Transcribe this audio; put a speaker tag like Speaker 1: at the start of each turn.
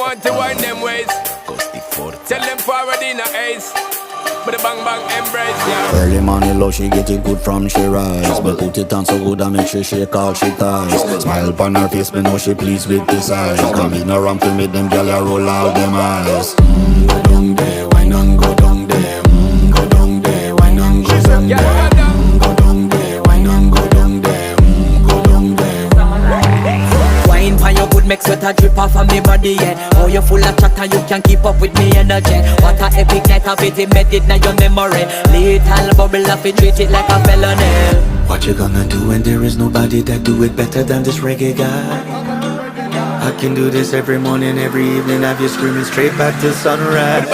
Speaker 1: want to wind them ways. Tell them forward in a ace. But the bang bang embrace, yeah.
Speaker 2: Early morning love, she get it good from she rise. But put it on so good I make she shake all she ties. Smile upon her face, me know she pleased with this eyes. Come in around to make them gyal a roll out them eyes. Go down there, wine and go down there. Go down there, wine and go down there. Go down there, wine and go down there. Go down there.
Speaker 3: Wine for your good make sweat a drip off of me body, yeah. Oh, you full of chatter, you can keep up with me energy. What a epic night of it, embedded now your memory. Little bubble of it, treat it like a felony.
Speaker 2: What you gonna do when there is nobody that do it better than this reggae guy? I can do this every morning, every evening, have you screaming straight back to sunrise.